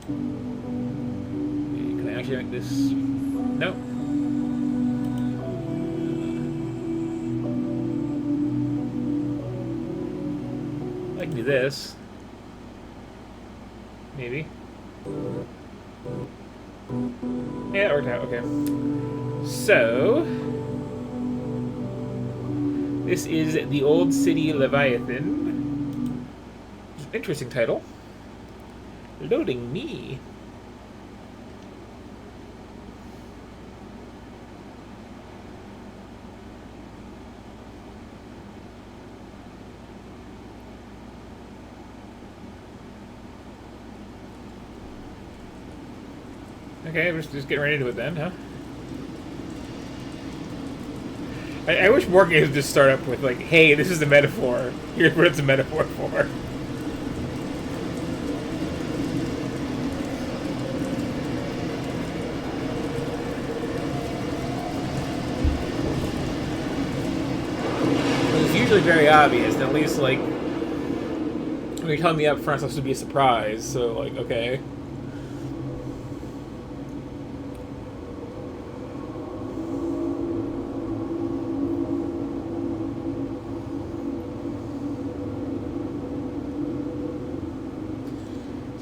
Can I actually make this? Nope. I can do this. Maybe. Yeah, it worked out. Okay. So, this is the Old City Leviathan. Interesting title. Loading me. Okay, we're just getting right into it then, huh? I wish more games just start up with like, "Hey, this is a metaphor. Here's what it's a metaphor for." It's usually very obvious. And at least like when you're telling me up front, it's supposed to be a surprise. So like, okay.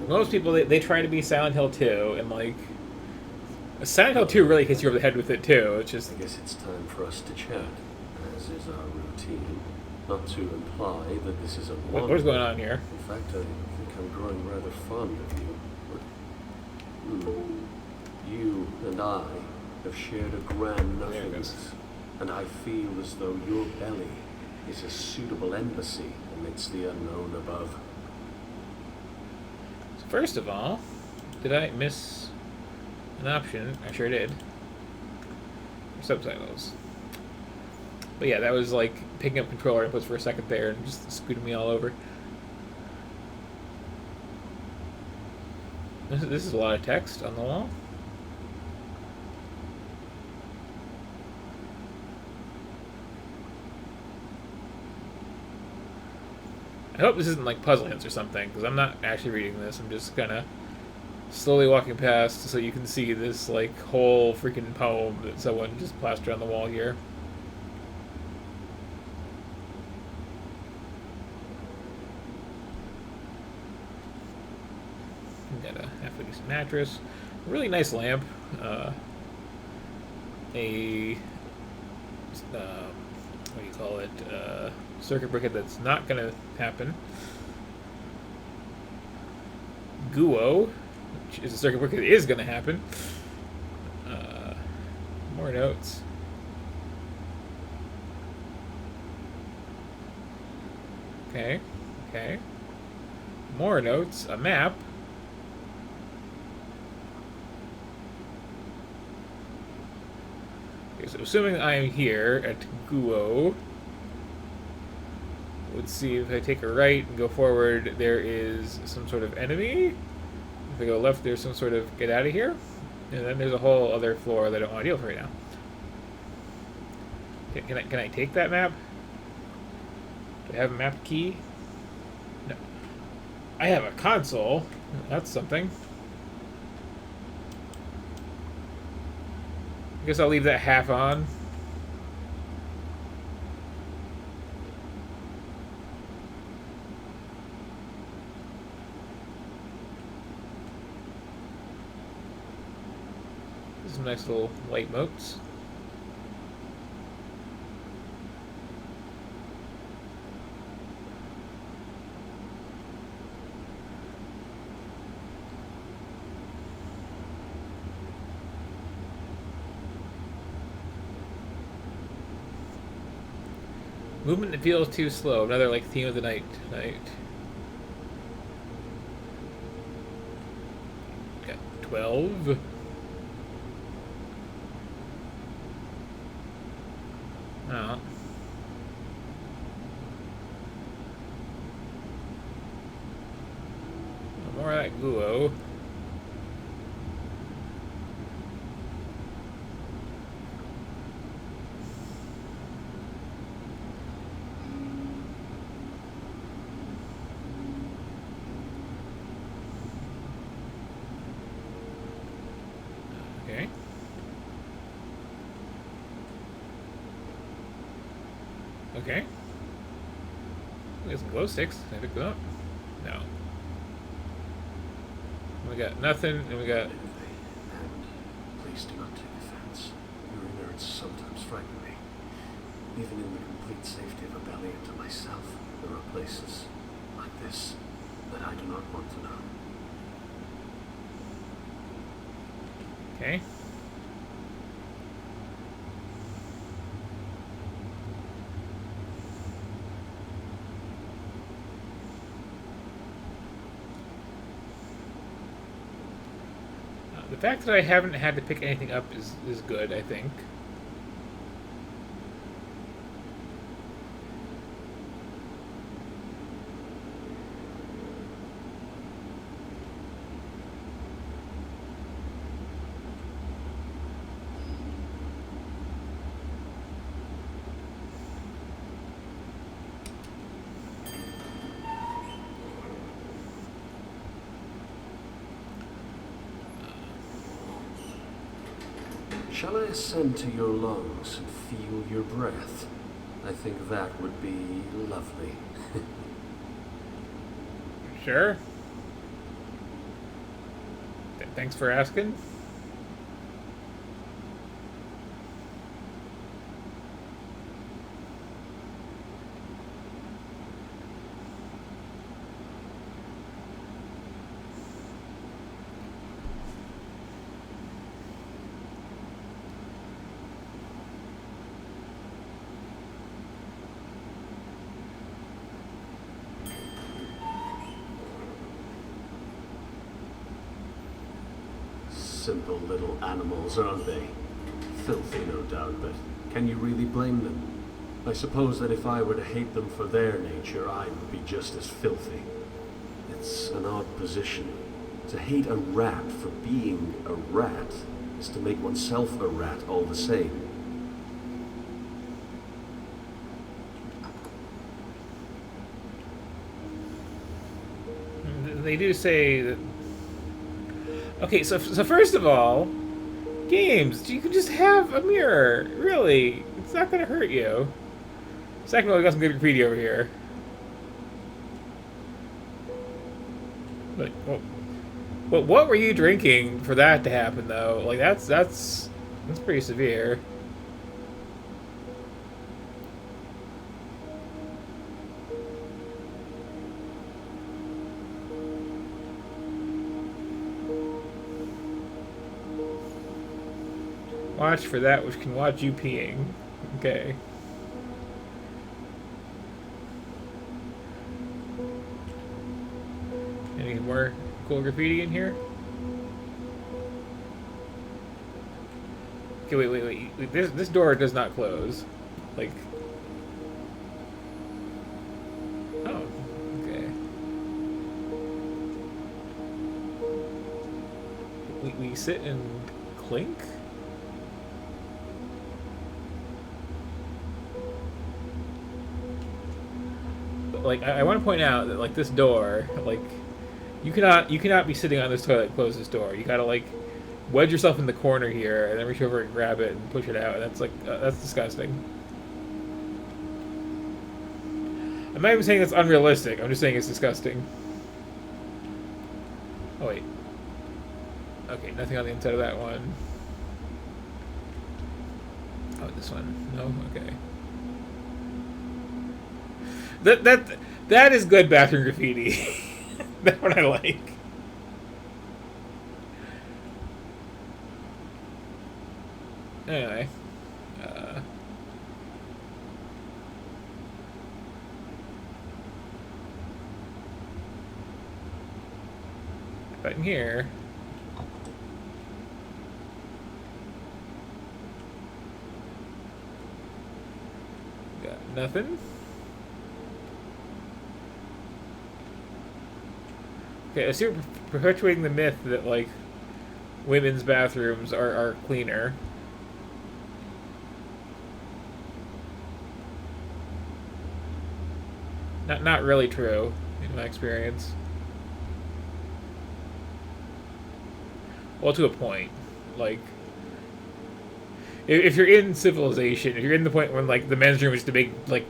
Most people they try to be Silent Hill 2, and like Silent Hill 2 really hits you over the head with it too. It's just I guess it's time for us to chat, as is our routine. Not to imply that this is a what's going on here? In fact, I think I'm growing rather fond of you. But, you and I have shared a grand nothingness, and I feel as though your belly is a suitable embassy amidst the unknown above. First of all, did I miss an option? I sure did. Subtitles. But yeah, that was like picking up controller inputs for a second there and just scooting me all over. This is a lot of text on the wall. I hope this isn't like puzzle hints or something, because I'm not actually reading this. I'm just kind of slowly walking past so you can see this like whole freaking poem that someone just plastered on the wall here. Got a halfway decent mattress, a really nice lamp, a what do you call it? Circuit breaker that's not going to happen. Guo, which is a circuit breaker that is going to happen. More notes. Okay, okay. More notes. A map. Okay, so assuming I am here at Guo, let's see, if I take a right and go forward, there is some sort of enemy. If I go left, there's some sort of get out of here. And then there's a whole other floor that I don't want to deal with right now. Can I take that map? Do I have a map key? No. I have a console. That's something. I guess I'll leave that half on. Some nice little light motes. Movement that feels too slow. Another like theme of the night tonight. Got 12. Oh. More of that Guo. Okay. Okay. We got some glow sticks. Can I pick them up? No. We got nothing, and we got... And please do not take offense. Your innards sometimes frighten me. Even in the complete safety of a belly and to myself, there are places like this that I do not want to know. Okay. The fact that I haven't had to pick anything up is good, I think. Shall I ascend to your lungs and feel your breath? I think that would be lovely. Sure. Thanks for asking. Simple little animals, aren't they? Filthy, no doubt, but can you really blame them? I suppose that if I were to hate them for their nature, I would be just as filthy. It's an odd position. To hate a rat for being a rat is to make oneself a rat all the same. They do say that... Okay, so first of all, games, you can just have a mirror. Really. It's not going to hurt you. Second of all, we got some good graffiti over here. Like, well, what were you drinking for that to happen, though? Like, that's pretty severe. Watch for that which can watch you peeing. Okay. Any more cool graffiti in here? Okay, wait. This door does not close. Like... Oh, okay. We sit and clink? Like, I want to point out that, like, this door, like, you cannot be sitting on this toilet and close this door. You gotta, like, wedge yourself in the corner here and then reach over and grab it and push it out. That's, like, that's disgusting. I'm not even saying that's unrealistic. I'm just saying it's disgusting. Oh, wait. Okay, nothing on the inside of that one. Oh, this one. No? Okay. That is good bathroom graffiti. That's what I like. Anyway, button here. Got nothing. Okay, I see we're perpetuating the myth that, like, women's bathrooms are cleaner. Not really true, in my experience. Well, to a point. Like, if you're in civilization, if you're in the point when like the men's room is the big like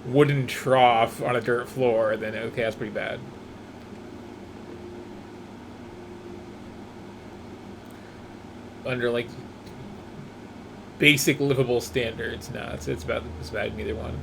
wooden trough on a dirt floor, then okay, that's pretty bad. Under like basic livable standards, no, it's bad. It's bad in either one.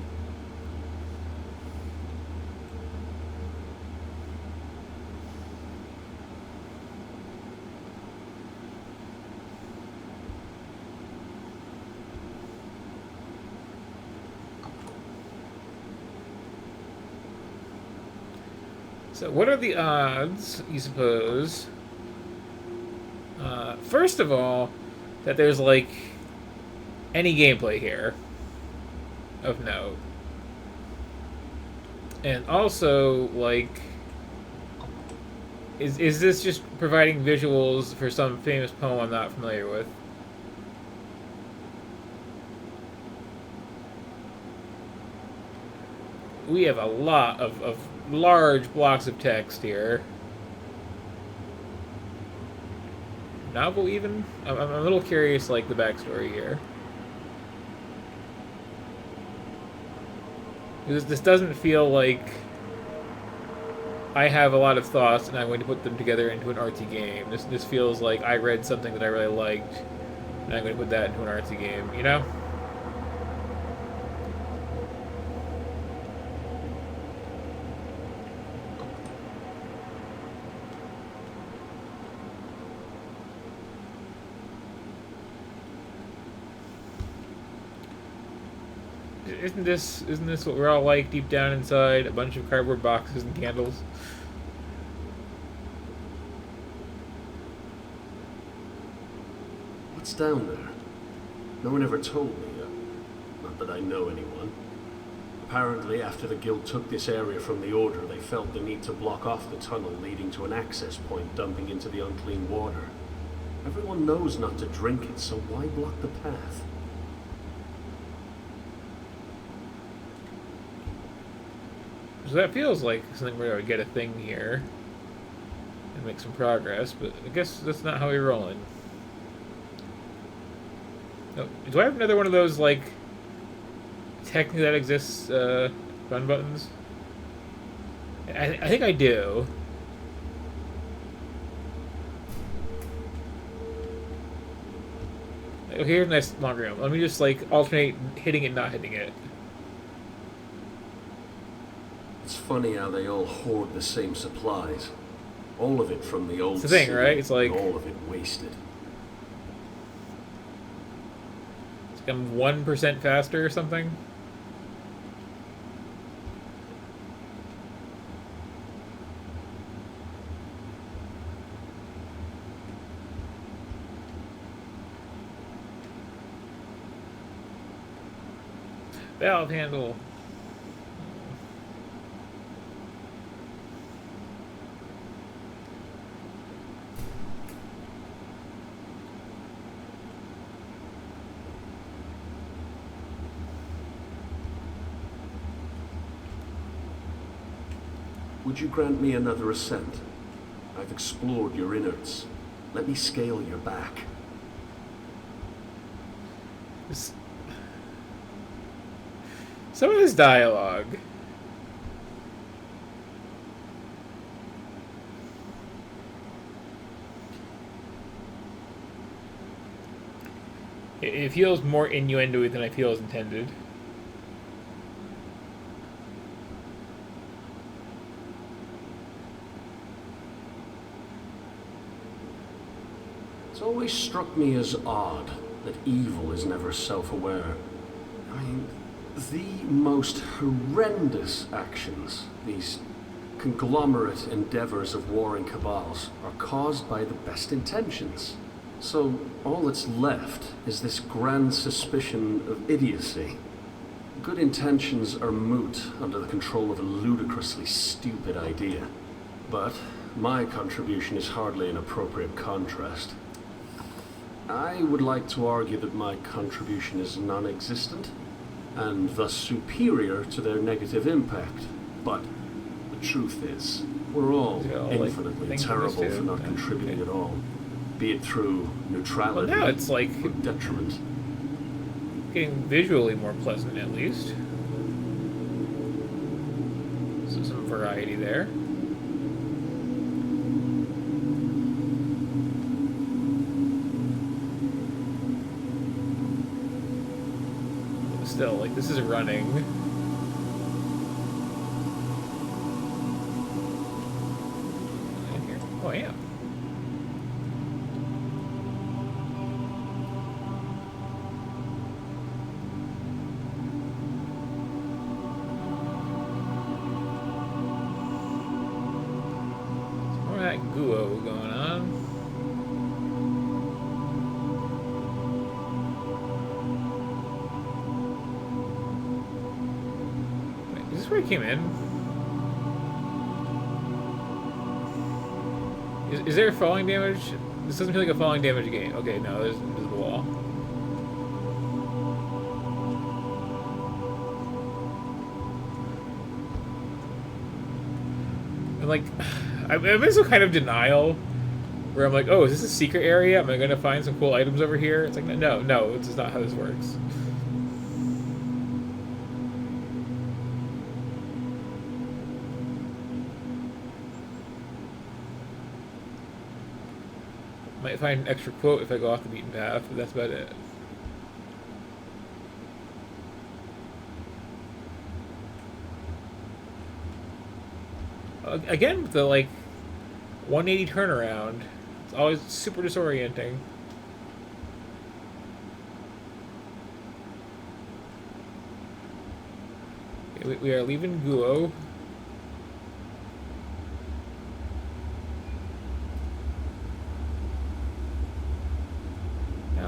So, what are the odds, you suppose? First of all, that there's like any gameplay here of note, and also like, is this just providing visuals for some famous poem I'm not familiar with? We have a lot of large blocks of text here. Novel, even? I'm a little curious, like, the backstory here. This doesn't feel like I have a lot of thoughts and I'm going to put them together into an artsy game. This feels like I read something that I really liked and I'm going to put that into an artsy game, you know? Isn't this what we're all like deep down inside? A bunch of cardboard boxes and candles. What's down there? No one ever told me. Not that I know anyone. Apparently, after the Guild took this area from the Order, they felt the need to block off the tunnel leading to an access point dumping into the unclean water. Everyone knows not to drink it, so why block the path? So that feels like something where I would get a thing here and make some progress, but I guess that's not how we're rolling. Oh, do I have another one of those, like, technically that exists, run buttons? I think I do. Okay, here's a nice long room. Let me just, like, alternate hitting it, not hitting it. It's funny how they all hoard the same supplies. All of it from the old It's the thing, city, right? It's like... all of it wasted. It's like I'm 1% faster or something. Valve handle. Would you grant me another ascent? I've explored your innards. Let me scale your back. Some of this dialogue. It feels more innuendo than I feel is intended. It's always struck me as odd that evil is never self-aware. I mean, the most horrendous actions, these conglomerate endeavors of warring cabals, are caused by the best intentions. So all that's left is this grand suspicion of idiocy. Good intentions are moot under the control of a ludicrously stupid idea. But my contribution is hardly an appropriate contrast. I would like to argue that my contribution is non-existent, and thus superior to their negative impact. But the truth is, we're all infinitely like terrible for not contributing at all, be it through neutrality well, now it's like or detriment. getting visually more pleasant, at least. So some variety there. Still, like, this is running. In here? Oh, I am. Some more of that guo going on. Is this where he came in? Is there falling damage? This doesn't feel like a falling damage game. Okay, no, there's an invisible wall. And like, I'm in some kind of denial where I'm like, oh, is this a secret area? Am I going to find some cool items over here? It's like, no, this is not how this works. Might find an extra quote if I go off the beaten path, but that's about it. Again, with the like 180 turnaround, it's always super disorienting. Okay, we are leaving Guo.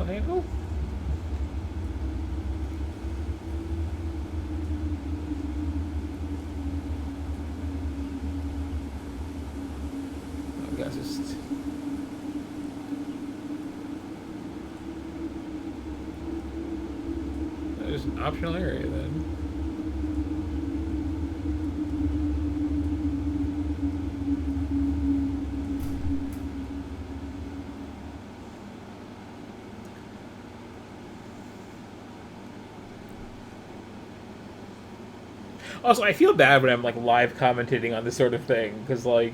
Handle? I guess it's there's an optional area then. Also, I feel bad when I'm like live commentating on this sort of thing, because like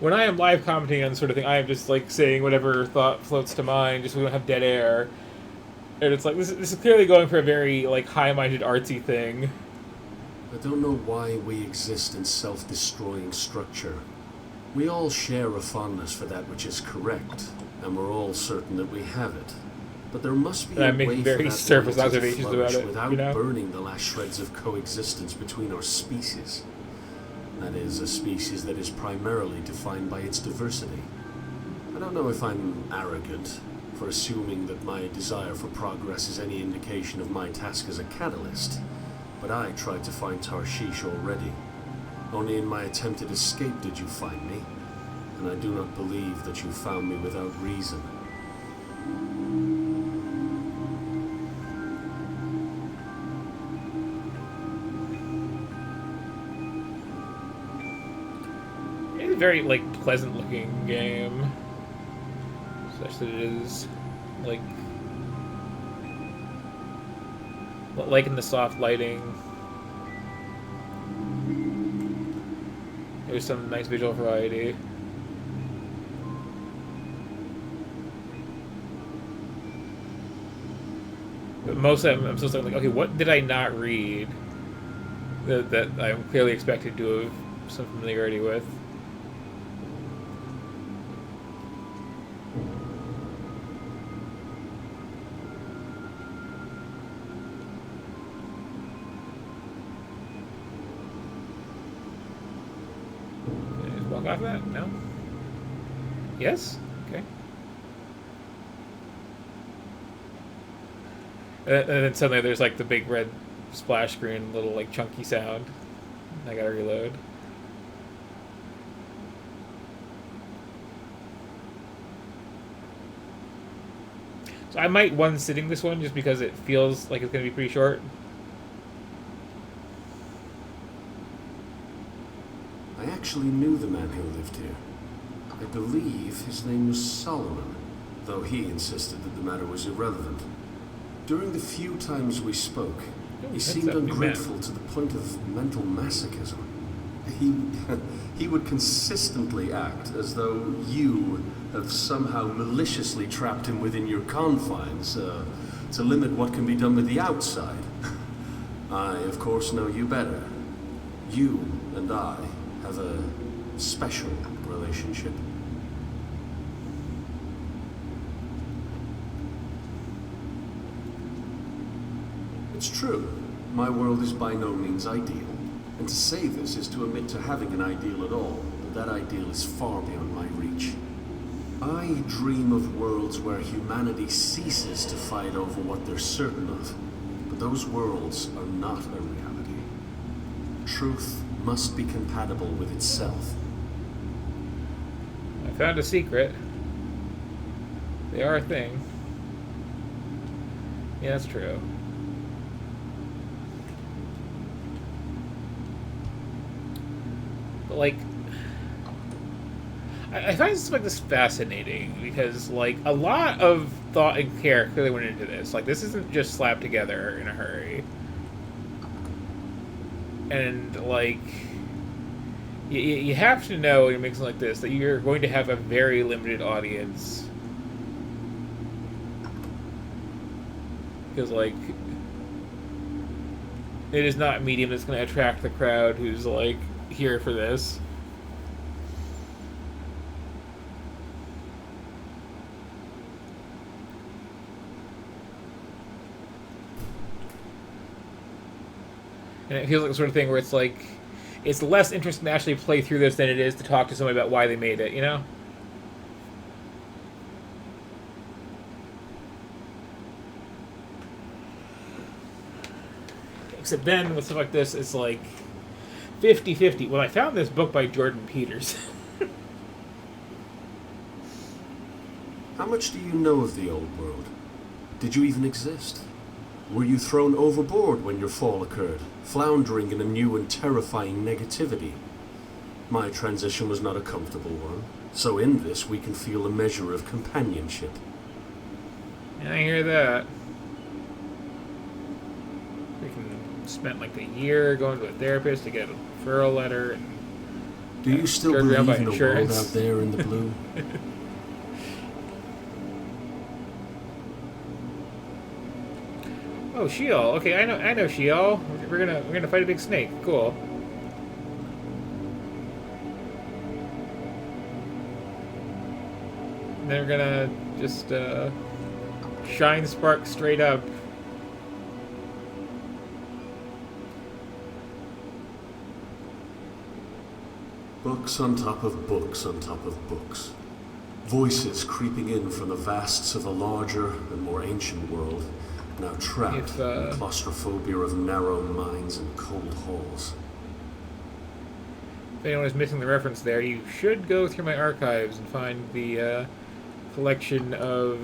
when I am live commentating on this sort of thing, I am just like saying whatever thought floats to mind, just so we don't have dead air. And it's like this is clearly going for a very like high-minded artsy thing. I don't know why we exist in self-destroying structure. We all share a fondness for that which is correct, and we're all certain that we have it. But there must be a way for very that surface loyalty to observations flourish about it, without you know? burning the last shreds of coexistence between our species. That is, a species that is primarily defined by its diversity. I don't know if I'm arrogant for assuming that my desire for progress is any indication of my task as a catalyst, but I tried to find Tarshish already. Only in my attempted escape did you find me, and I do not believe that you found me without reason. It's a very like pleasant looking game. Such that it is like in the soft lighting. There's some nice visual variety. But most of them, I'm still saying like, okay, what did I not read that I'm clearly expected to have some familiarity with? Walk off that? No? Yes? Okay. And then suddenly there's like the big red splash screen, little like chunky sound. I gotta reload. So I might one sitting this one just because it feels like it's gonna be pretty short. I actually knew the man who lived here. I believe his name was Solomon, though he insisted that the matter was irrelevant. During the few times we spoke, Ooh, he heads seemed up, new ungrateful map. to the point of mental masochism. He, he would consistently act as though you have somehow maliciously trapped him within your confines, to limit what can be done with the outside. I, of course, know you better. You and I have a special relationship. It's true. My world is by no means ideal. And to say this is to admit to having an ideal at all, but that ideal is far beyond my reach. I dream of worlds where humanity ceases to fight over what they're certain of. But those worlds are not a reality. Truth must be compatible with itself. I found a secret. They are a thing. Yeah, that's true. But, like, I find something like this fascinating because, like, a lot of thought and care clearly went into this. Like, this isn't just slapped together in a hurry. And, like, you have to know when you're making something like this that you're going to have a very limited audience. Because, like, it is not a medium that's going to attract the crowd who's, like, here for this. And it feels like the sort of thing where it's like, it's less interesting to actually play through this than it is to talk to somebody about why they made it, you know? Except then, with stuff like this, it's like 50-50. Well, I found this book by Jordan Peters. How much do you know of the old world? Did you even exist? Were you thrown overboard when your fall occurred, floundering in a new and terrifying negativity? My transition was not a comfortable one, so in this we can feel a measure of companionship. Yeah, I hear that. Freaking spent like a year going to a therapist to get a referral letter. And Do you still turned around believe by in a world insurance. out there in the blue? Oh, Sheol. Okay, I know Sheol. We're gonna fight a big snake. Cool. And then we're gonna just shine Spark straight up. Books on top of books on top of books. Voices creeping in from the vasts of a larger and more ancient world, now trapped If, in the claustrophobia of narrow minds and cold halls. If anyone is missing the reference there, you should go through my archives and find the collection of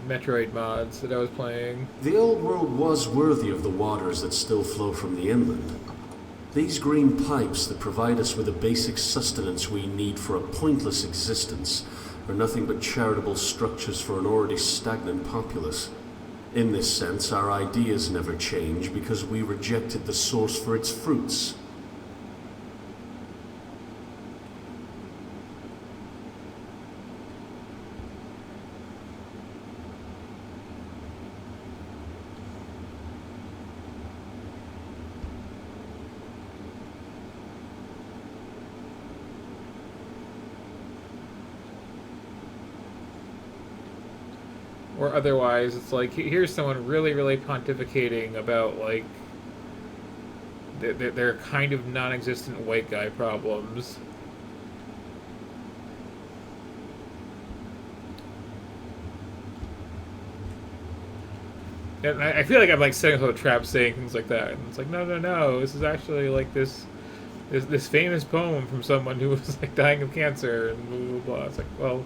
Metroid mods that I was playing. The old world was worthy of the waters that still flow from the inland. These green pipes that provide us with the basic sustenance we need for a pointless existence are nothing but charitable structures for an already stagnant populace. In this sense, our ideas never change because we rejected the source for its fruits. Or otherwise, it's like, here's someone really, really pontificating about, like, their kind of non-existent white guy problems. And I feel like I'm, like, setting up a trap saying things like that. And it's like, no, this is actually, like, this famous poem from someone who was, like, dying of cancer and blah, blah, blah. It's like, well...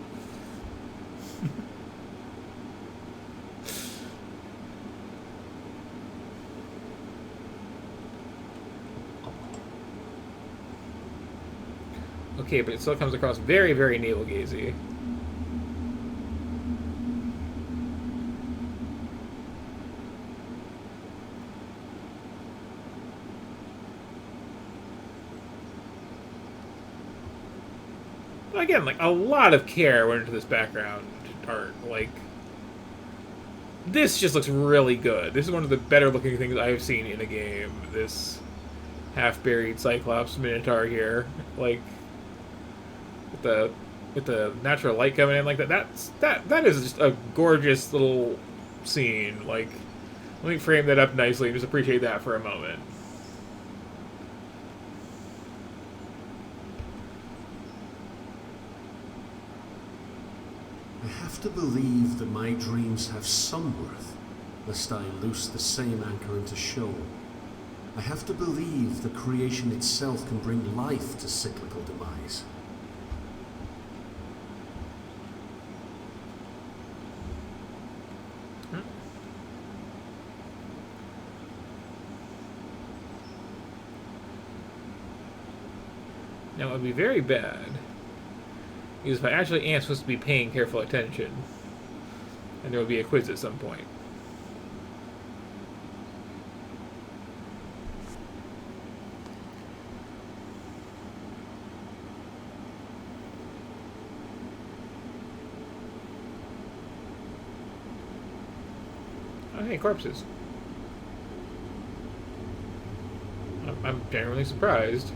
Okay, but it still comes across very, very navel-gazy. again, like, a lot of care went into this background art. Like, this just looks really good. This is one of the better looking things I've seen in a game. This half-buried Cyclops Minotaur here, like, with the natural light coming in like that. That is just a gorgeous little scene. Like, let me frame that up nicely and just appreciate that for a moment. I have to believe that my dreams have some worth, lest I loose the same anchor into shoal. I have to believe that creation itself can bring life to cyclical demise. Now, it would be very bad because if I actually am supposed to be paying careful attention, and there will be a quiz at some point. Oh, hey, corpses. I'm genuinely surprised.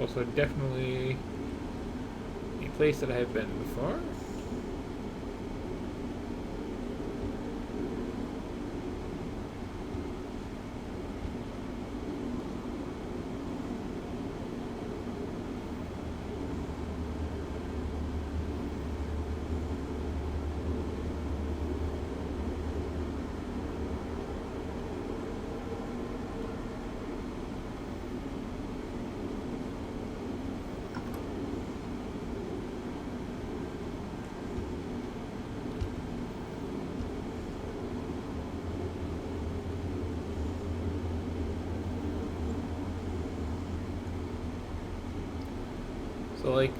Also definitely a place that I have been before. So, like,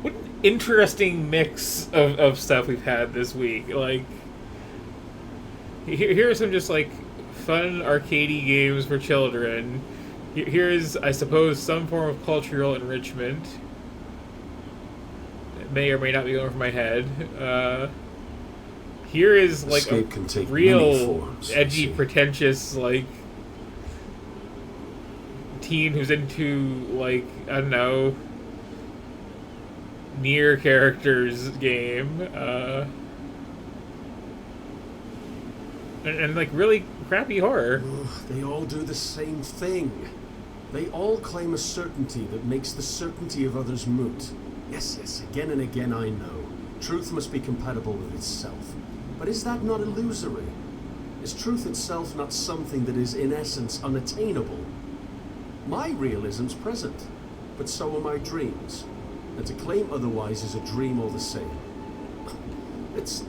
what an interesting mix of stuff we've had this week. Like, here are some just, like, fun arcadey games for children. Here's, I suppose, some form of cultural enrichment. It may or may not be going over my head. Here is, like, Escape a can take real many forms, edgy, pretentious, like, teen who's into, like, I don't know, near characters game, and like really crappy horror. They all do the same thing. They all claim a certainty that makes the certainty of others moot. Yes, again and again I know. Truth must be compatible with itself. But is that not illusory? Is truth itself not something that is in essence unattainable? My realism's present, but so are my dreams. And to claim otherwise is a dream all the same. It's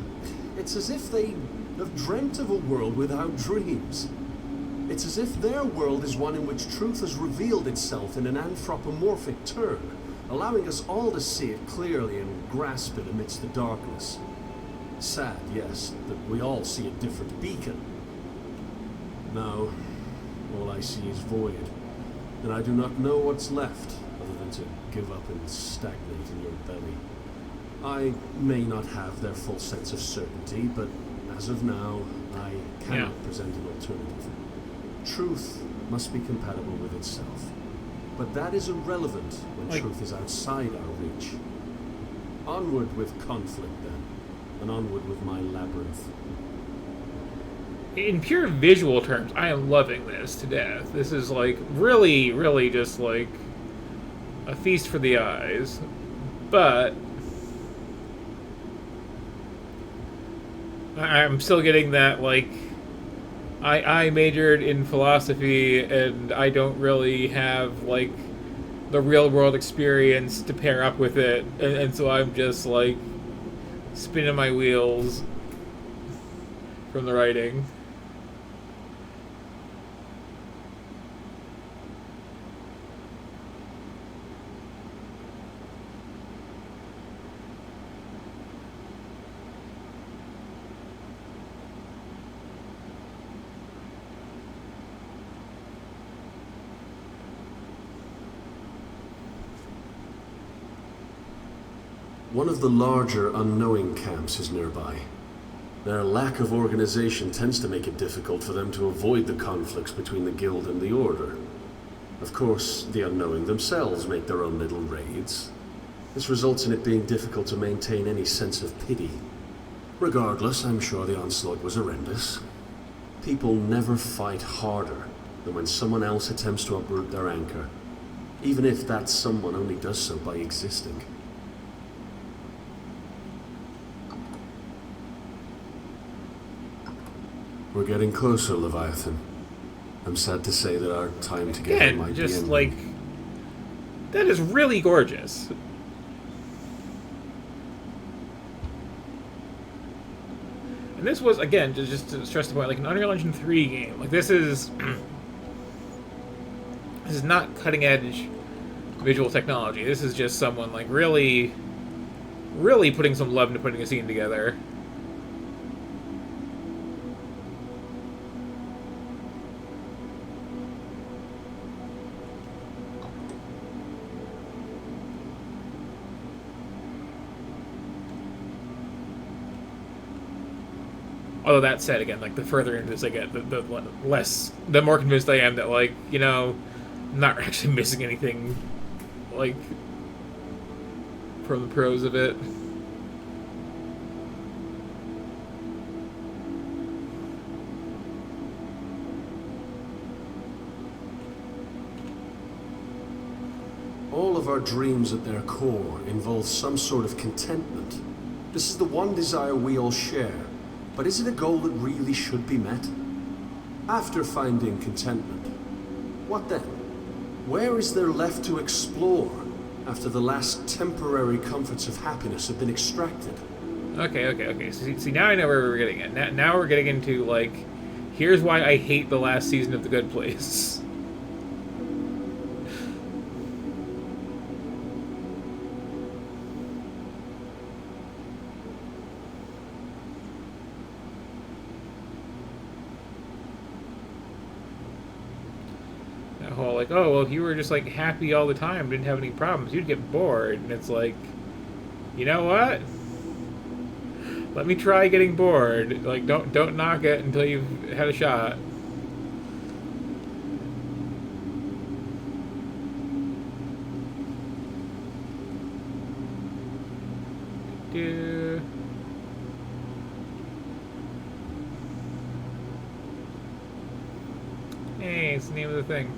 as if they have dreamt of a world without dreams. It's as if their world is one in which truth has revealed itself in an anthropomorphic turn, allowing us all to see it clearly and grasp it amidst the darkness. Sad, yes, that we all see a different beacon. Now, all I see is void, and I do not know what's left, other than to give up and stagnate in your belly. I may not have their full sense of certainty, but as of now, I cannot present an alternative. Truth must be compatible with itself. But that is irrelevant when truth is outside our reach. Onward with conflict, then, and onward with my labyrinth. In pure visual terms, I am loving this to death. This is, like, really, really just, like, a feast for the eyes. But I'm still getting that, like, I majored in philosophy and I don't really have, like, the real world experience to pair up with it, and so I'm just like spinning my wheels from the writing. One of the larger unknowing camps is nearby. Their lack of organization tends to make it difficult for them to avoid the conflicts between the Guild and the Order. Of course, the unknowing themselves make their own little raids. This results in it being difficult to maintain any sense of pity. Regardless, I'm sure the onslaught was horrendous. People never fight harder than when someone else attempts to uproot their anchor, even if that someone only does so by existing. We're getting closer, Leviathan. I'm sad to say that our time together might be ending. Like, that is really gorgeous. And this was, again, just to stress the point, like an Unreal Engine 3 game. Like, this is this is not cutting edge visual technology. This is just someone like really putting some love into putting a scene together. Although that said, again, like the further into this I get, the more convinced I am that, like, you know, I'm not actually missing anything, like, from the pros of it. All of our dreams at their core involve some sort of contentment. This is the one desire we all share. But is it a goal that really should be met? After finding contentment, what then? Where is there left to explore after the last temporary comforts of happiness have been extracted? Okay. See, now I know where we're getting at. Now we're getting into, like, here's why I hate the last season of The Good Place. Like, oh, well, if you were just, like, happy all the time, didn't have any problems, you'd get bored. And it's like, you know what? Let me try getting bored. Like, don't knock it until you've had a shot. Hey, it's the name of the thing.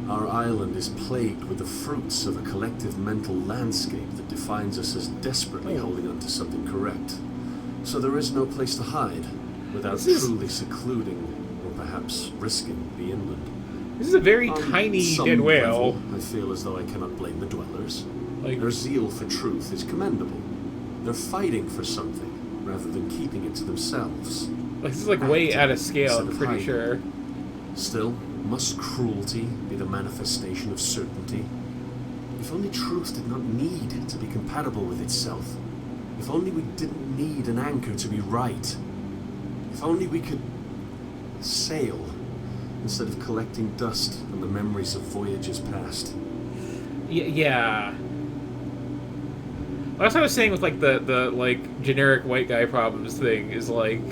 Our island is plagued with the fruits of a collective mental landscape that defines us as desperately holding on to something correct. So there is no place to hide without truly secluding or perhaps risking the inland. This is a very tiny dead whale. Level, I feel as though I cannot blame the dwellers. Like, their zeal for truth is commendable. They're fighting for something rather than keeping it to themselves. Like, this is like way out of scale, I'm pretty sure. Still, must cruelty be the manifestation of certainty? If only truth did not need to be compatible with itself. If only we didn't need an anchor to be right. If only we could sail instead of collecting dust on the memories of voyages past. Yeah. Well, that's what I was saying with, like, the like, generic white guy problems thing, is, like,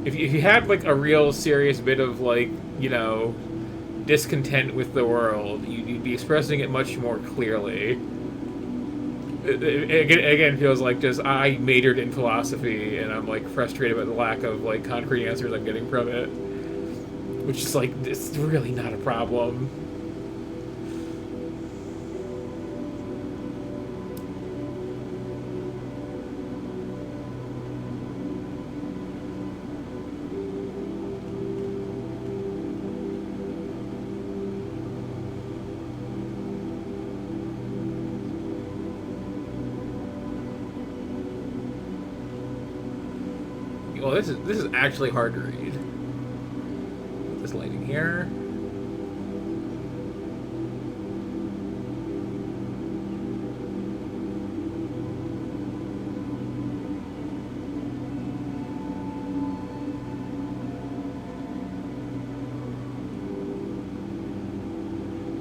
if you had, like, a real serious bit of, like, you know, discontent with the world, you'd be expressing it much more clearly. Again feels like just I majored in philosophy and I'm like frustrated by the lack of like concrete answers I'm getting from it, which is like it's really not a problem. Well, this is actually hard to read. Put this lighting here.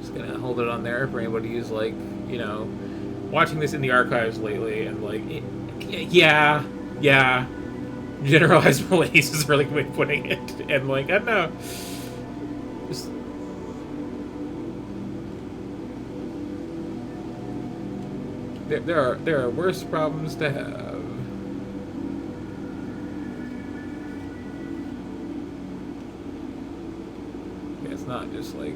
Just gonna hold it on there for anybody who's like, you know, watching this in the archives lately and like, yeah. Generalized malaise is really good way of putting it, and like I don't know, just there are worse problems to have. Yeah, it's not just like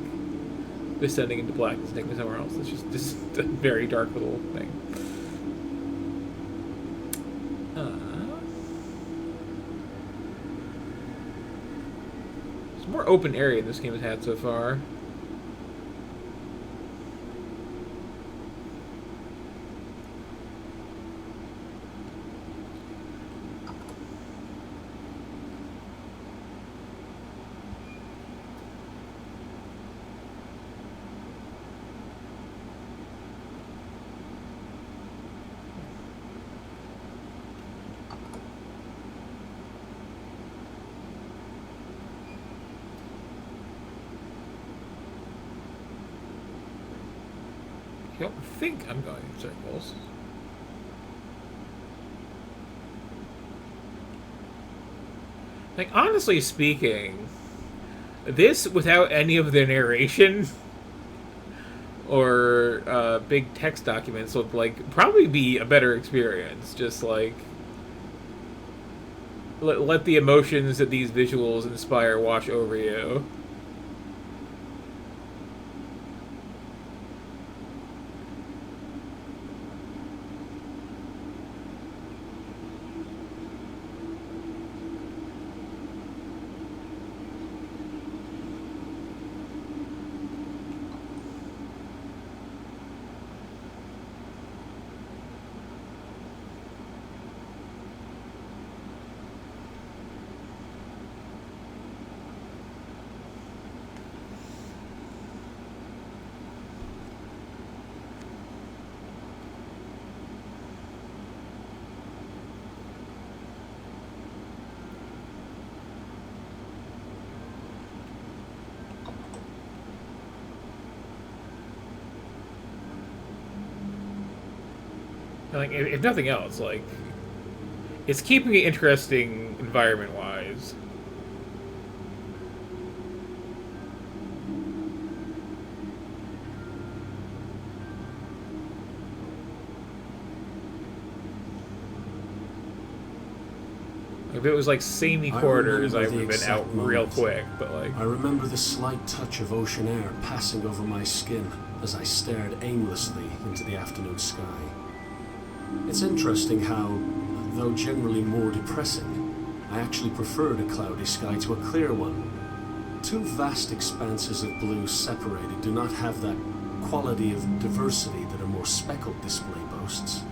descending into blackness and taking me somewhere else. It's just a very dark little thing. More open area this game has had so far. I don't think I'm going in circles. Like, honestly speaking, this without any of the narration or big text documents would, like, probably be a better experience. Just, like, let the emotions that these visuals inspire wash over you. Like, if nothing else, like, it's keeping it interesting environment-wise. If it was like samey quarters, I would have been out real quick, but like... I remember the slight touch of ocean air passing over my skin as I stared aimlessly into the afternoon sky. It's interesting how, though generally more depressing, I actually preferred a cloudy sky to a clear one. Two vast expanses of blue separated do not have that quality of diversity that a more speckled display boasts.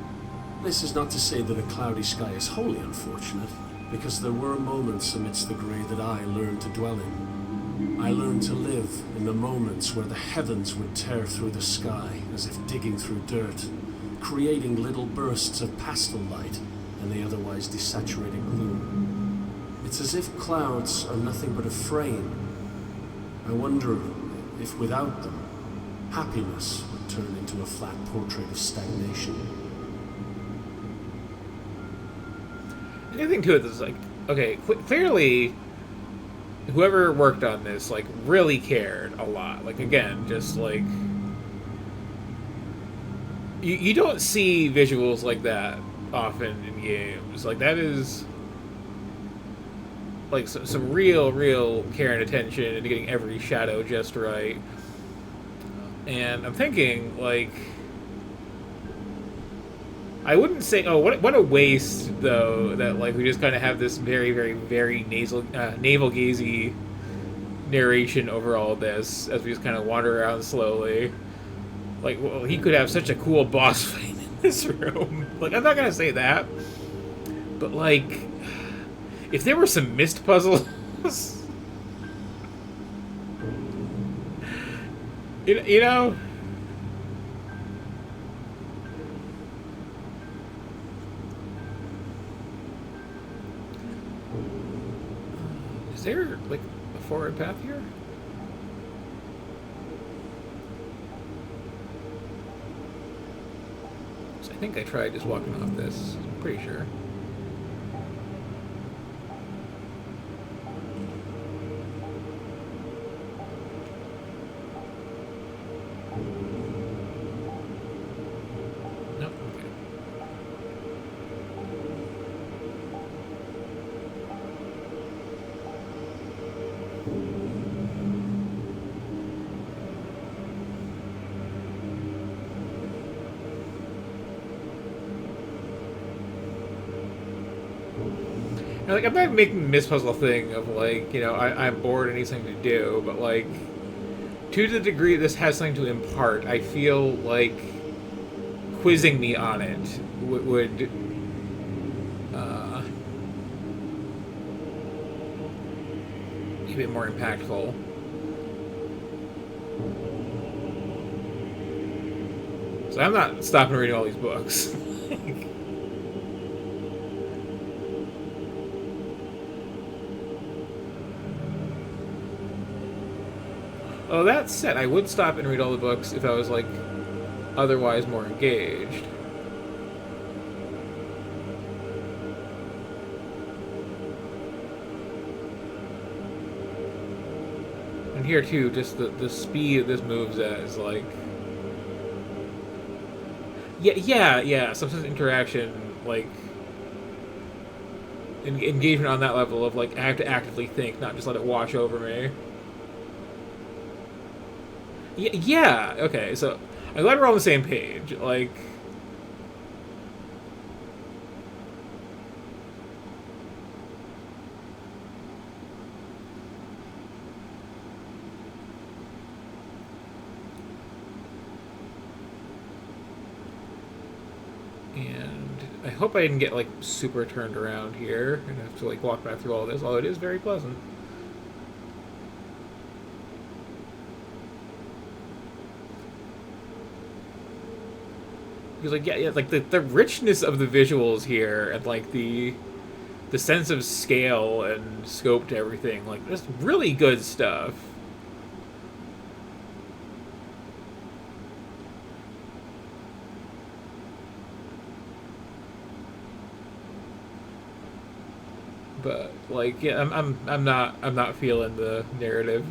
This is not to say that a cloudy sky is wholly unfortunate, because there were moments amidst the grey that I learned to dwell in. I learned to live in the moments where the heavens would tear through the sky as if digging through dirt, creating little bursts of pastel light in the otherwise desaturated gloom. It's as if clouds are nothing but a frame. I wonder if without them, happiness would turn into a flat portrait of stagnation. The other thing to it is like, okay, clearly, whoever worked on this like really cared a lot. Like again, just like you don't see visuals like that often in games. Like that is like some real care and attention into getting every shadow just right. And I'm thinking like I wouldn't say what a waste though that like we just kind of have this very navel gazy narration over all of this as we just kind of wander around slowly. Like, well, he could have such a cool boss fight in this room. Like, I'm not gonna say that, but like, if there were some missed puzzles, you know, is there like a forward path here? I think I tried just walking off this. I'm pretty sure. Nope. Okay. And, like, I'm not making this puzzle thing of like, you know, I'm bored and need something to do, but like, to the degree this has something to impart, I feel like quizzing me on it would be a bit more impactful. So I'm not stopping reading all these books. Oh, that said, I would stop and read all the books if I was, like, otherwise more engaged. And here, too, just the speed this moves at is, like... Yeah, sometimes interaction, like... engagement on that level of, like, I have to actively think, not just let it wash over me. Yeah, okay, so I'm glad we're on the same page. Like, and I hope I didn't get like super turned around here and have to like walk back through all this, although it is very pleasant. Because like yeah, like the richness of the visuals here and like the sense of scale and scope to everything, like just really good stuff. But like yeah, I'm not feeling the narrative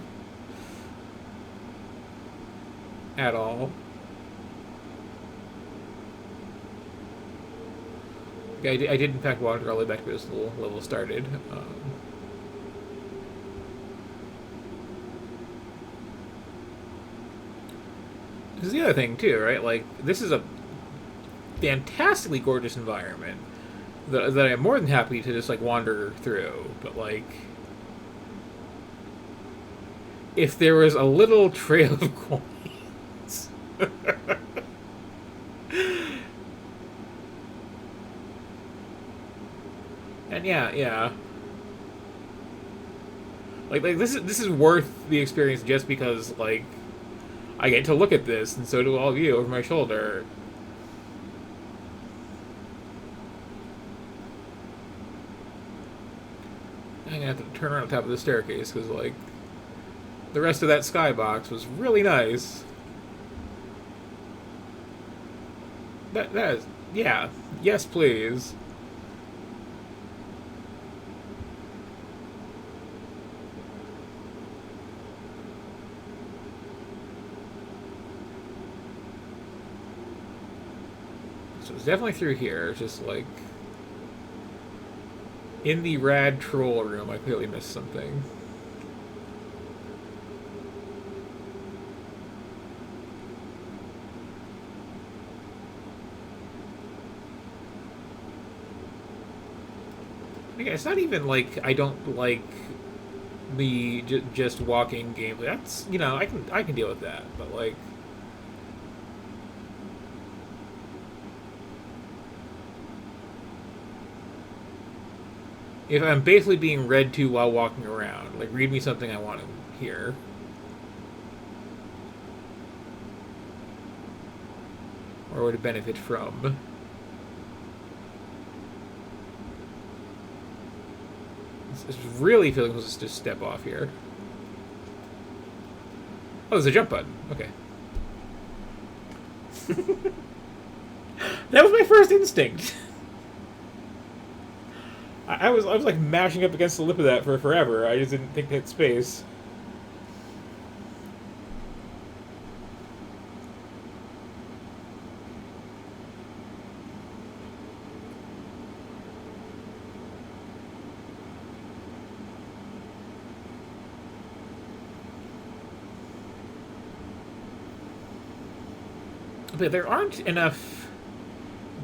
at all. I did in fact wander all the way back to this little level started. This is the other thing too, right? Like this is a fantastically gorgeous environment that I'm more than happy to just like wander through. But like, if there was a little trail of coins. And yeah. Like this is worth the experience just because like I get to look at this and so do all of you over my shoulder. I'm gonna have to turn around on top of the staircase because like the rest of that skybox was really nice. That is yeah. Yes, please. So it's definitely through here. It's just like in the rad troll room, I clearly missed something. Again, it's not even like I don't like the just walking gameplay. That's, you know, I can deal with that, but like. If I'm basically being read to while walking around, like, read me something I want to hear. Or would it benefit from? It's really feeling like just step off here. Oh, there's a jump button. Okay. That was my first instinct. I was like mashing up against the lip of that for forever. I just didn't think it had space. But there aren't enough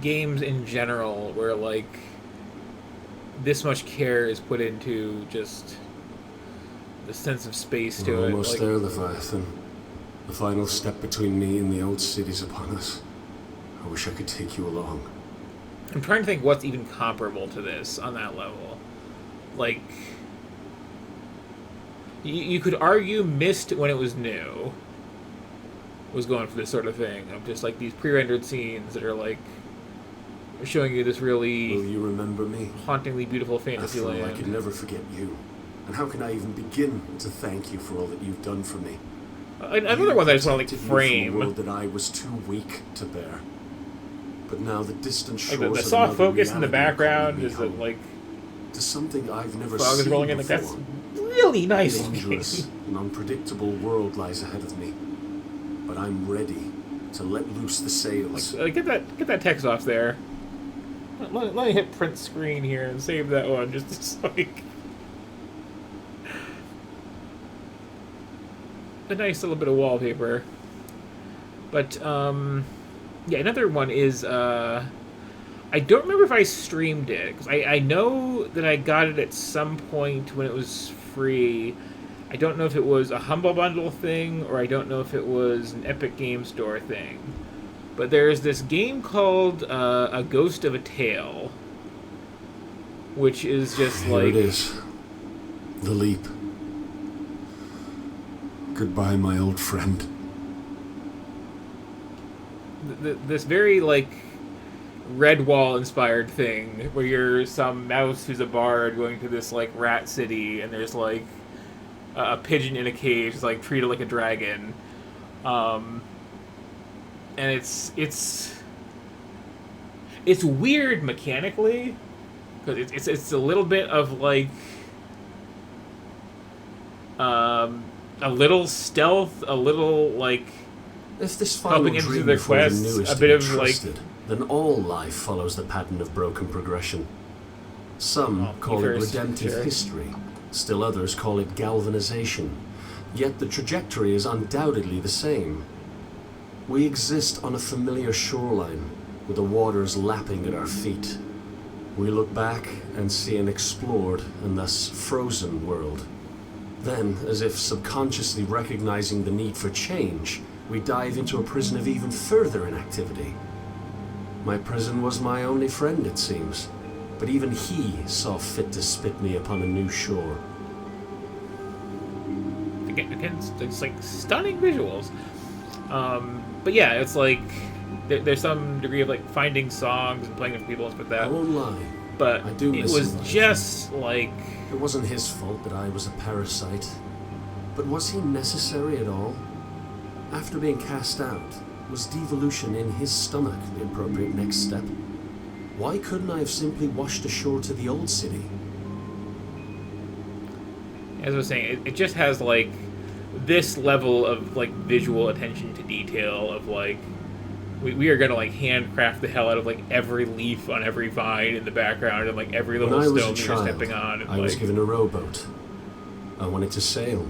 games in general where like this much care is put into just the sense of space to We're it. almost Like, there, Leviathan. The final step between me and the old city's upon us. I wish I could take you along. I'm trying to think what's even comparable to this on that level. Like, you could argue Myst when it was new was going for this sort of thing of just like these pre-rendered scenes that are like showing you this really Will you remember me? hauntingly beautiful fantasy After all, land. I could never forget you. And how can I even begin to thank you for all that you've done for me? Another one that I just want to like Protected me frame. from a world that I was too weak to bear. But now the distant shores Like the of soft another focus in the reality are calling background me is that home. like To something I've never fog is seen rolling in. Like before. that's really nice. Dangerous and unpredictable world lies ahead of me. But I'm ready to let loose the sails. Get that text off there. Let me hit print screen here and save that one. Just like a nice little bit of wallpaper. But yeah, another one is I don't remember if I streamed it because I know that I got it at some point when it was free. I don't know if it was a Humble Bundle thing or I don't know if it was an Epic Game Store thing. But there's this game called A Ghost of a Tale, which is just Here like it is. The leap. Goodbye, my old friend. This very like Redwall inspired thing where you're some mouse who's a bard going to this like rat city and there's like a pigeon in a cage is like treated like a dragon, and it's weird mechanically because it's a little bit of like a little stealth, a little like If this final helping into dream the before the quest, new is a to bit be of like trusted, then all life follows the pattern of broken progression. Some Well, call you it first, redemptive sure. history. Still others call it galvanization. Yet the trajectory is undoubtedly the same. We exist on a familiar shoreline, with the waters lapping at our feet. We look back and see an explored and thus frozen world. Then, as if subconsciously recognizing the need for change, we dive into a prison of even further inactivity. My prison was my only friend, it seems, but even he saw fit to spit me upon a new shore. Again, it's like stunning visuals. But yeah, it's like there's some degree of like finding songs and playing them for people and stuff like I that. won't lie, But I do it miss was him, though. just like it wasn't his fault that I was a parasite. But was he necessary at all? After being cast out, was devolution in his stomach the appropriate next step? Why couldn't I have simply washed ashore to the old city? as I was saying, it just has like this level of like visual attention to detail of like we are gonna like handcraft the hell out of like every leaf on every vine in the background and like every little When I was stone a that you're child, stepping on. And, I was given a rowboat. I wanted to sail,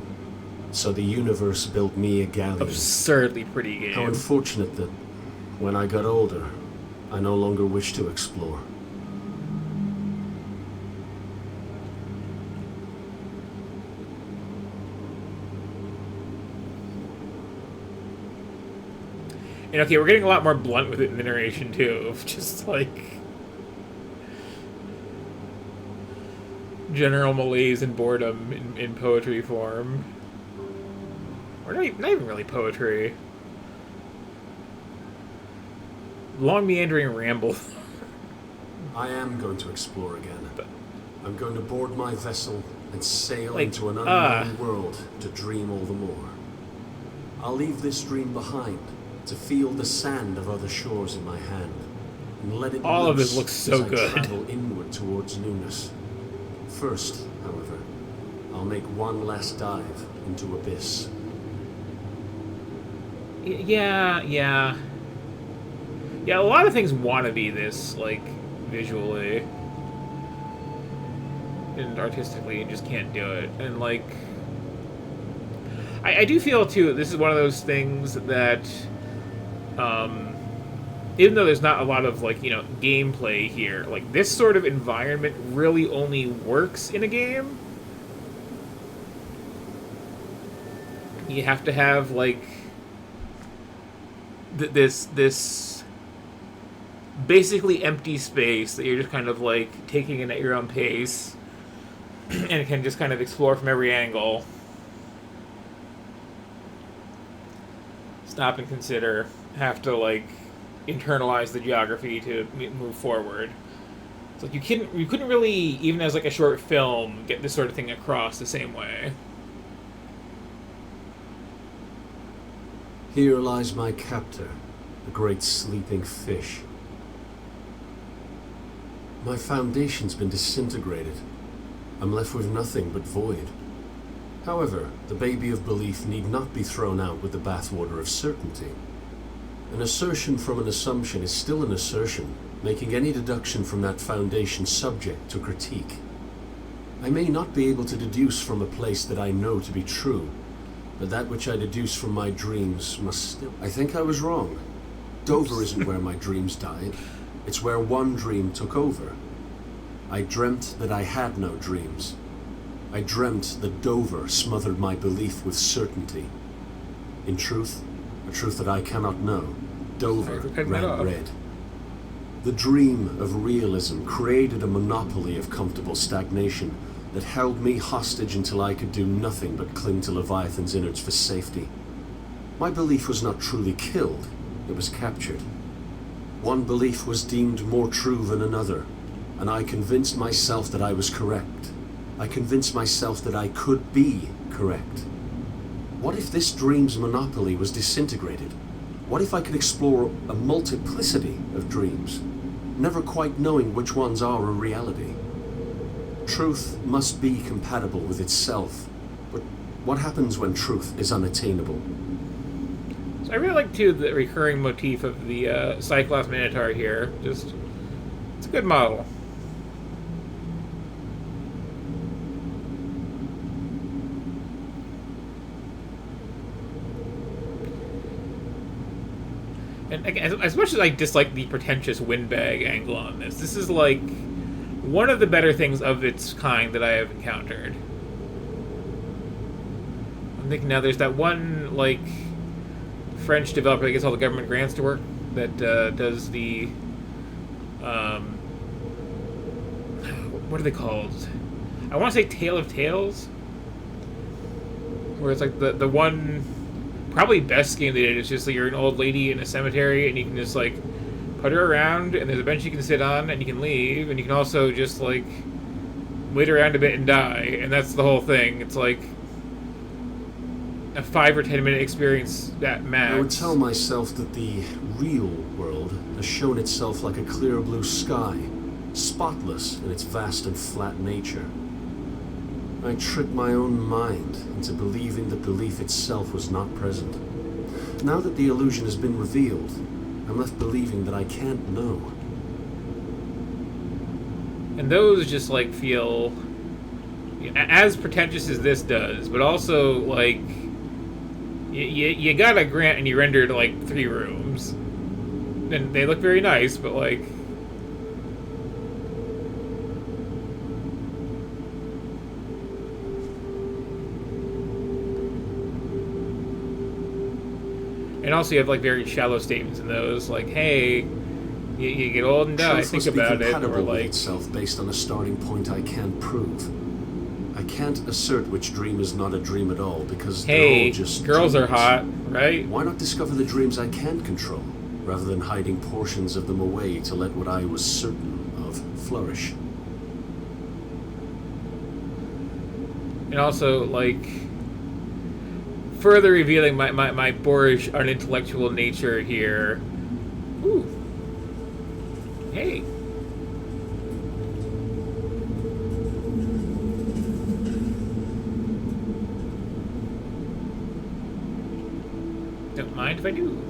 so the universe built me a galleon. Absurdly pretty game. How unfortunate that when I got older, I no longer wished to explore. And okay, we're getting a lot more blunt with it in the narration too, of just like general malaise and boredom in poetry form. Or not even really poetry. Long meandering ramble. I am going to explore again. I'm going to board my vessel and sail Like, into an unknown world to dream all the more. I'll leave this dream behind to feel the sand of other shores in my hand and let it all of loose this looks so as good. I travel inward towards newness. First, however, I'll make one last dive into abyss. Yeah. Yeah, a lot of things want to be this, like, visually and artistically, and just can't do it. And, like, I do feel, too, this is one of those things that, even though there's not a lot of, like, you know, gameplay here, like, this sort of environment really only works in a game. You have to have, like, this basically empty space that you're just kind of, like, taking in at your own pace and can just kind of explore from every angle. Stop and consider, have to, like, internalize the geography to move forward. It's like you couldn't really, even as like a short film, get this sort of thing across the same way. Here lies my captor, the great sleeping fish. My foundation's been disintegrated. I'm left with nothing but void. However, the baby of belief need not be thrown out with the bathwater of certainty. An assertion from an assumption is still an assertion, making any deduction from that foundation subject to critique. I may not be able to deduce from a place that I know to be true, but that which I deduce from my dreams must still... I think I was wrong. Dover isn't where my dreams died. It's where one dream took over. I dreamt that I had no dreams. I dreamt that Dover smothered my belief with certainty. In truth, a truth that I cannot know, Dover ran red. The dream of realism created a monopoly of comfortable stagnation that held me hostage until I could do nothing but cling to Leviathan's innards for safety. My belief was not truly killed, it was captured. One belief was deemed more true than another, and I convinced myself that I was correct. I convinced myself that I could be correct. What if this dream's monopoly was disintegrated? What if I could explore a multiplicity of dreams, never quite knowing which ones are a reality? Truth must be compatible with itself, but what happens when truth is unattainable? So I really like, too, the recurring motif of the Cyclops Minotaur here. Just, it's a good model. And again, as much as I dislike the pretentious windbag angle on this, this is like one of the better things of its kind that I have encountered. I'm thinking now there's that one, like, French developer that gets all the government grants to work that does the, what are they called? I want to say Tale of Tales, where it's like the one probably best game they did is just like you're an old lady in a cemetery and you can just like put her around and there's a bench you can sit on and you can leave and you can also just like wait around a bit and die, and that's the whole thing. It's like a 5 or 10 minute experience at max. I would tell myself that the real world has shown itself like a clear blue sky, spotless in its vast and flat nature. I tricked my own mind into believing that belief itself was not present. Now that the illusion has been revealed, I'm left believing that I can't know. And those just, like, feel as pretentious as this does, but also, like, you got a grant and you rendered, like, 3 rooms. And they look very nice, but, like... And also you have, like, very shallow statements in those, like, hey, you get old and die, think about it, or, like... itself based on a starting point I can't prove. I can't assert which dream is not a dream at all, because they're all just girls dreams. Are hot, right? Why not discover the dreams I can control, rather than hiding portions of them away to let what I was certain of flourish? And also, like... further revealing my boorish, unintellectual nature here. Ooh. Hey. Don't mind if I do.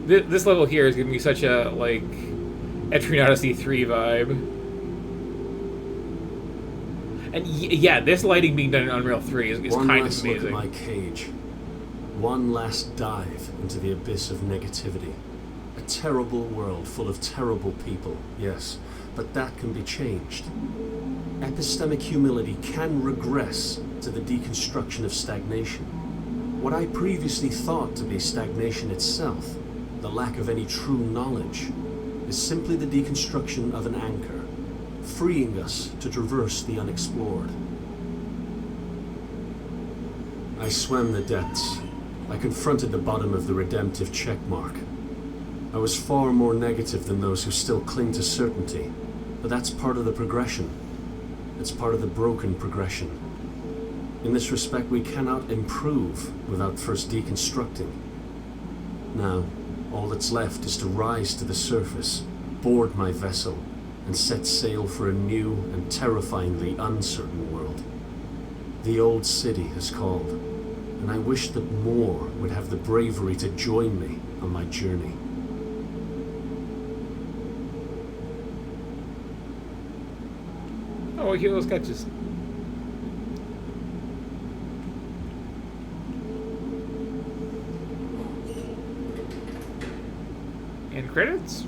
This level here is giving me such a, like, Etrian Odyssey 3 vibe. And yeah, this lighting being done in Unreal 3 is kind of amazing. One last look at my cage. One last dive into the abyss of negativity. A terrible world full of terrible people, yes, but that can be changed. Epistemic humility can regress to the deconstruction of stagnation. What I previously thought to be stagnation itself, the lack of any true knowledge, is simply the deconstruction of an anchor, freeing us to traverse the unexplored. I swam the depths. I confronted the bottom of the redemptive checkmark. I was far more negative than those who still cling to certainty, but that's part of the progression. It's part of the broken progression. In this respect, we cannot improve without first deconstructing. Now, all that's left is to rise to the surface, board my vessel, and set sail for a new and terrifyingly uncertain world. The old city has called, and I wish that more would have the bravery to join me on my journey. Oh, I hear those sketches. End credits?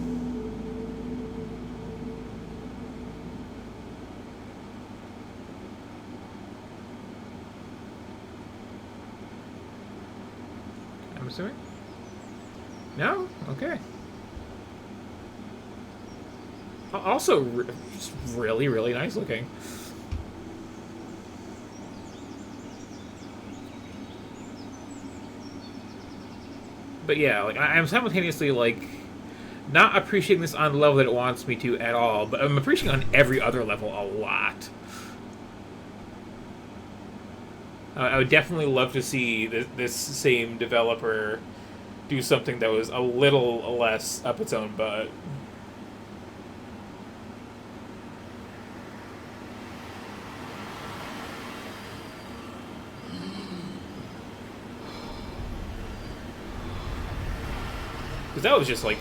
I'm assuming? No? Okay. Also, just really, really nice looking. But yeah, like I'm simultaneously like not appreciating this on the level that it wants me to at all, but I'm appreciating on every other level a lot. I would definitely love to see this same developer do something that was a little less up its own butt. Because that was just like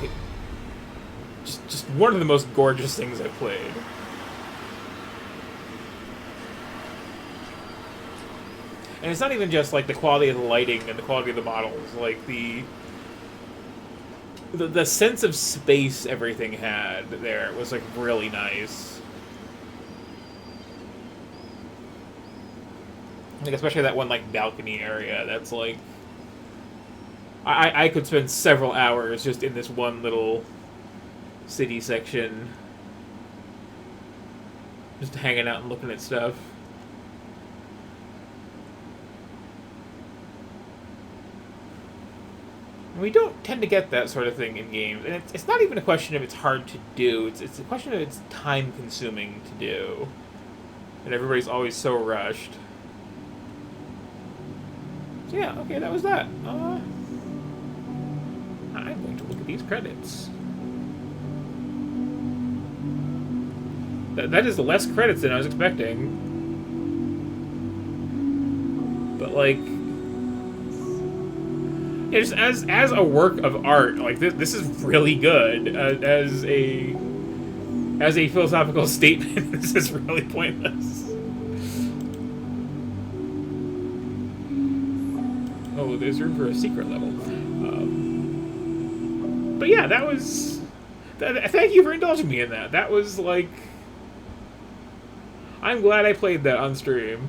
just one of the most gorgeous things I've played. And it's not even just like the quality of the lighting and the quality of the models, like the sense of space everything had there was like really nice. Like especially that one like balcony area that's like I could spend several hours just in this one little city section just hanging out and looking at stuff. We don't tend to get that sort of thing in games, and it's not even a question of it's hard to do, it's a question of it's time-consuming to do. And everybody's always so rushed. So yeah, okay, that was that. I'm going to look at these credits. That is less credits than I was expecting. But, like... Yeah, just as a work of art, like this is really good. As a philosophical statement, this is really pointless. Oh, there's room for a secret level. But yeah, that was. Thank you for indulging me in that. That was like. I'm glad I played that on stream.